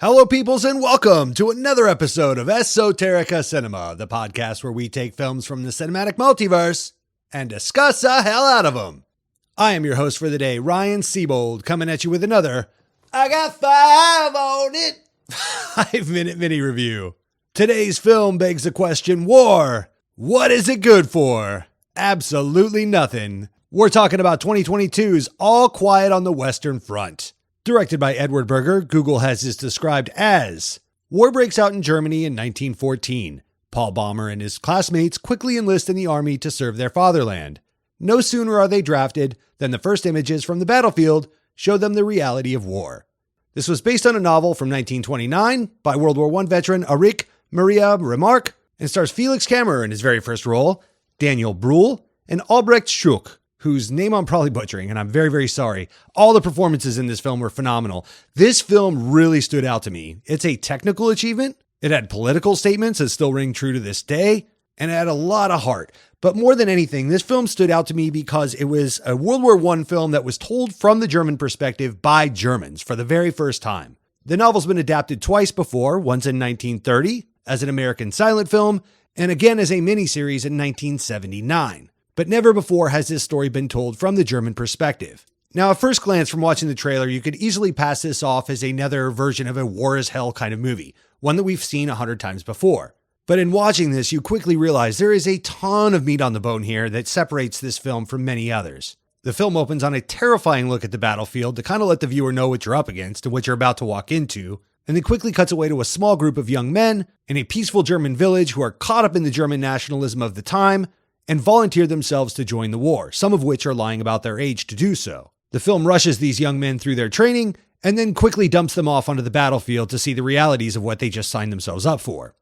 Hello, peoples, and welcome to another episode of Esoterica Cinema, the podcast where we take films from the cinematic multiverse and discuss the hell out of them. I am your host for the day, Ryan Siebold, coming at you with another I Got 5 on It 5-minute mini review. Today's film begs the question, war. What is it good for? Absolutely nothing. We're talking about 2022's All Quiet on the Western Front. Directed by Edward Berger, Google has this described as: war breaks out in Germany in 1914. Paul Baumer and his classmates quickly enlist in the army to serve their fatherland. No sooner are they drafted than the first images from the battlefield show them the reality of war. This was based on a novel from 1929 by World War I veteran Erich Maria Remarque and stars Felix Kammerer in his very first role, Daniel Brühl, and Albrecht Schuch, whose name I'm probably butchering, and I'm very, very sorry. All the performances in this film were phenomenal. This film really stood out to me. It's a technical achievement. It had political statements that still ring true to this day, and it had a lot of heart. But more than anything, this film stood out to me because it was a World War I film that was told from the German perspective by Germans for the very first time. The novel's been adapted twice before, once in 1930 as an American silent film, and again as a miniseries in 1979. But never before has this story been told from the German perspective. Now, at first glance from watching the trailer, you could easily pass this off as another version of a war is hell kind of movie, one that we've seen 100 times before. But in watching this, you quickly realize there is a ton of meat on the bone here that separates this film from many others. The film opens on a terrifying look at the battlefield to kind of let the viewer know what you're up against and what you're about to walk into, and then quickly cuts away to a small group of young men in a peaceful German village who are caught up in the German nationalism of the time and volunteer themselves to join the war, some of which are lying about their age to do so. The film rushes these young men through their training and then quickly dumps them off onto the battlefield to see the realities of what they just signed themselves up for.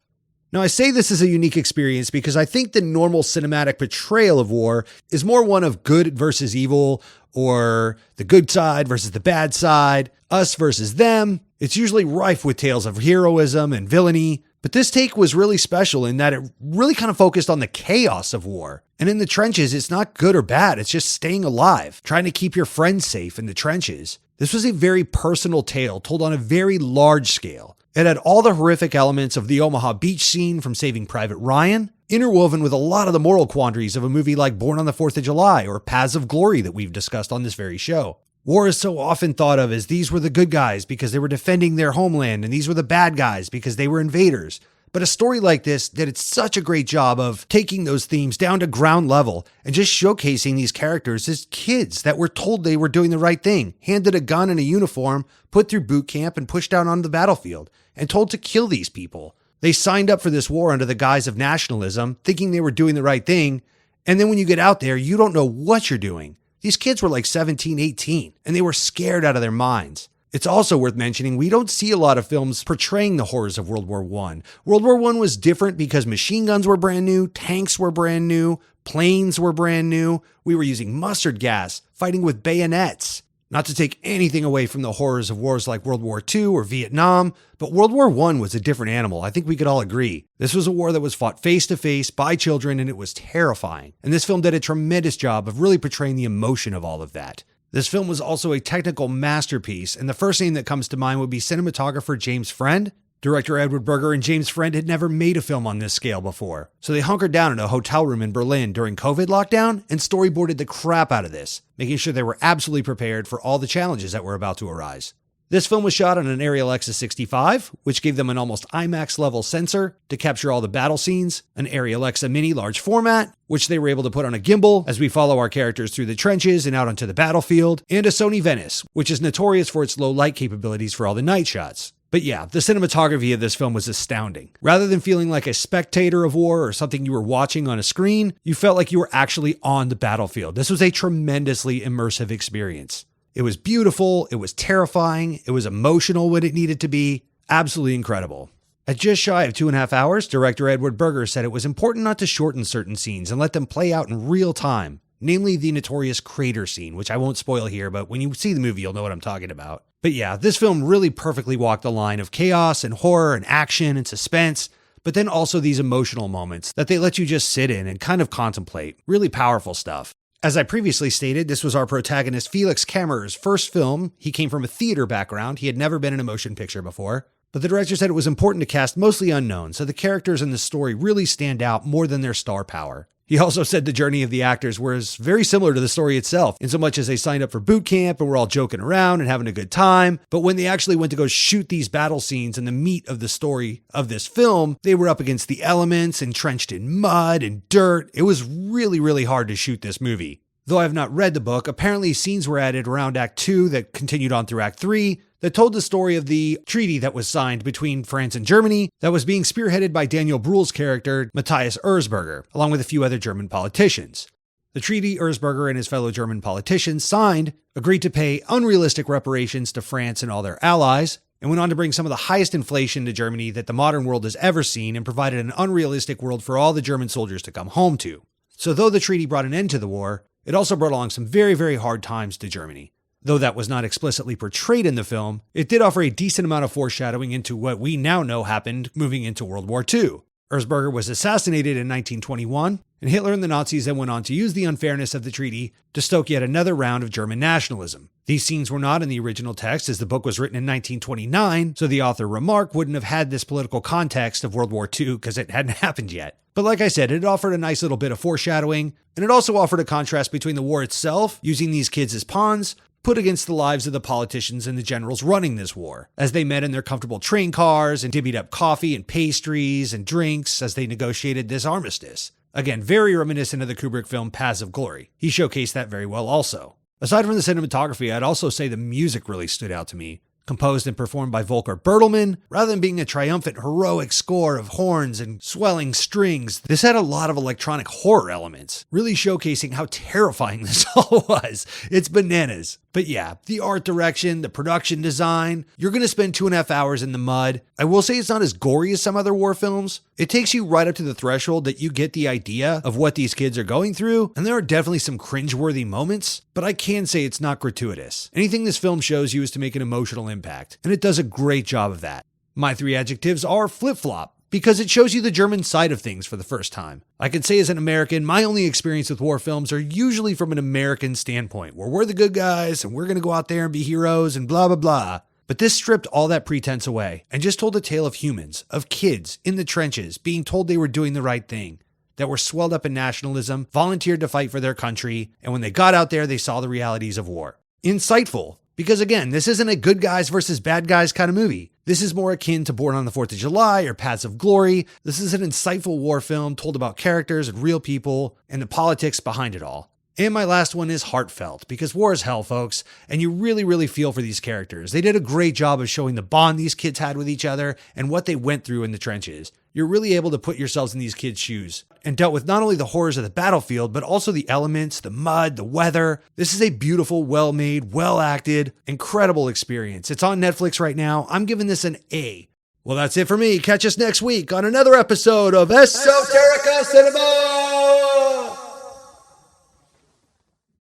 Now, I say this is a unique experience because I think the normal cinematic portrayal of war is more one of good versus evil, or the good side versus the bad side, us versus them. It's usually rife with tales of heroism and villainy, but this take was really special in that it really kind of focused on the chaos of war. And in the trenches, it's not good or bad, it's just staying alive, trying to keep your friends safe in the trenches. This was a very personal tale told on a very large scale. It had all the horrific elements of the Omaha Beach scene from Saving Private Ryan, interwoven with a lot of the moral quandaries of a movie like Born on the 4th of July or Paths of Glory that we've discussed on this very show. War is so often thought of as these were the good guys because they were defending their homeland, and these were the bad guys because they were invaders. But a story like this did such a great job of taking those themes down to ground level and just showcasing these characters as kids that were told they were doing the right thing, handed a gun and a uniform, put through boot camp and pushed out onto the battlefield, and told to kill these people. They signed up for this war under the guise of nationalism, thinking they were doing the right thing, and then when you get out there, you don't know what you're doing. These kids were like 17, 18, and they were scared out of their minds. It's also worth mentioning we don't see a lot of films portraying the horrors of World War I. World War I was different because machine guns were brand new, tanks were brand new, planes were brand new. We were using mustard gas, fighting with bayonets. Not to take anything away from the horrors of wars like World War II or Vietnam, but World War I was a different animal. I think we could all agree. This was a war that was fought face to face by children, and it was terrifying. And this film did a tremendous job of really portraying the emotion of all of that. This film was also a technical masterpiece, and the first name that comes to mind would be cinematographer James Friend. Director Edward Berger and James Friend had never made a film on this scale before, so they hunkered down in a hotel room in Berlin during COVID lockdown and storyboarded the crap out of this, making sure they were absolutely prepared for all the challenges that were about to arise. This film was shot on an Arri Alexa 65, which gave them an almost IMAX-level sensor to capture all the battle scenes, an Arri Alexa Mini large format, which they were able to put on a gimbal as we follow our characters through the trenches and out onto the battlefield, and a Sony Venice, which is notorious for its low light capabilities for all the night shots. But yeah, the cinematography of this film was astounding. Rather than feeling like a spectator of war or something you were watching on a screen, you felt like you were actually on the battlefield. This was a tremendously immersive experience. It was beautiful, it was terrifying, it was emotional when it needed to be. Absolutely incredible. At just shy of 2.5 hours, director Edward Berger said it was important not to shorten certain scenes and let them play out in real time, namely the notorious crater scene, which I won't spoil here, but when you see the movie, you'll know what I'm talking about. But yeah, this film really perfectly walked the line of chaos and horror and action and suspense, but then also these emotional moments that they let you just sit in and kind of contemplate. Really powerful stuff. As I previously stated, this was our protagonist Felix Kammerer's first film. He came from a theater background. He had never been in a motion picture before. But the director said it was important to cast mostly unknown, so the characters in the story really stand out more than their star power. He also said the journey of the actors was very similar to the story itself, in so much as they signed up for boot camp and were all joking around and having a good time. But when they actually went to go shoot these battle scenes and the meat of the story of this film, they were up against the elements, entrenched in mud and dirt. It was really, really hard to shoot this movie. Though I have not read the book, apparently scenes were added around Act 2 that continued on through Act 3 that told the story of the treaty that was signed between France and Germany that was being spearheaded by Daniel Bruhl's character, Matthias Erzberger, along with a few other German politicians. The treaty Erzberger and his fellow German politicians signed agreed to pay unrealistic reparations to France and all their allies, and went on to bring some of the highest inflation to Germany that the modern world has ever seen and provided an unrealistic world for all the German soldiers to come home to. So though the treaty brought an end to the war, it also brought along some very, very hard times to Germany. Though that was not explicitly portrayed in the film, it did offer a decent amount of foreshadowing into what we now know happened moving into World War II. Erzberger was assassinated in 1921, and Hitler and the Nazis then went on to use the unfairness of the treaty to stoke yet another round of German nationalism. These scenes were not in the original text, as the book was written in 1929, so the author Remarque wouldn't have had this political context of World War II because it hadn't happened yet. But like I said, it offered a nice little bit of foreshadowing, and it also offered a contrast between the war itself, using these kids as pawns, put against the lives of the politicians and the generals running this war, as they met in their comfortable train cars and divvied up coffee and pastries and drinks as they negotiated this armistice. Again, very reminiscent of the Kubrick film Paths of Glory. He showcased that very well also. Aside from the cinematography, I'd also say the music really stood out to me. Composed and performed by Volker Bertelmann, rather than being a triumphant, heroic score of horns and swelling strings, this had a lot of electronic horror elements, really showcasing how terrifying this all was. It's bananas. But yeah, the art direction, the production design, you're going to spend 2.5 hours in the mud. I will say it's not as gory as some other war films. It takes you right up to the threshold that you get the idea of what these kids are going through, and there are definitely some cringeworthy moments, but I can say it's not gratuitous. Anything this film shows you is to make an emotional impact, and it does a great job of that. My 3 adjectives are flip-flop, because it shows you the German side of things for the first time. I can say as an American, my only experience with war films are usually from an American standpoint, where we're the good guys and we're going to go out there and be heroes and blah, blah, blah. But this stripped all that pretense away and just told a tale of humans, of kids in the trenches being told they were doing the right thing, that were swelled up in nationalism, volunteered to fight for their country, and when they got out there, they saw the realities of war. Insightful, because again, this isn't a good guys versus bad guys kind of movie. This is more akin to Born on the 4th of July or Paths of Glory. This is an insightful war film told about characters and real people and the politics behind it all. And my last one is heartfelt, because war is hell, folks, and you really, really feel for these characters. They did a great job of showing the bond these kids had with each other and what they went through in the trenches. You're really able to put yourselves in these kids' shoes and dealt with not only the horrors of the battlefield, but also the elements, the mud, the weather. This is a beautiful, well-made, well-acted, incredible experience. It's on Netflix right now. I'm giving this an A. Well, that's it for me. Catch us next week on another episode of Esoterica Cinema!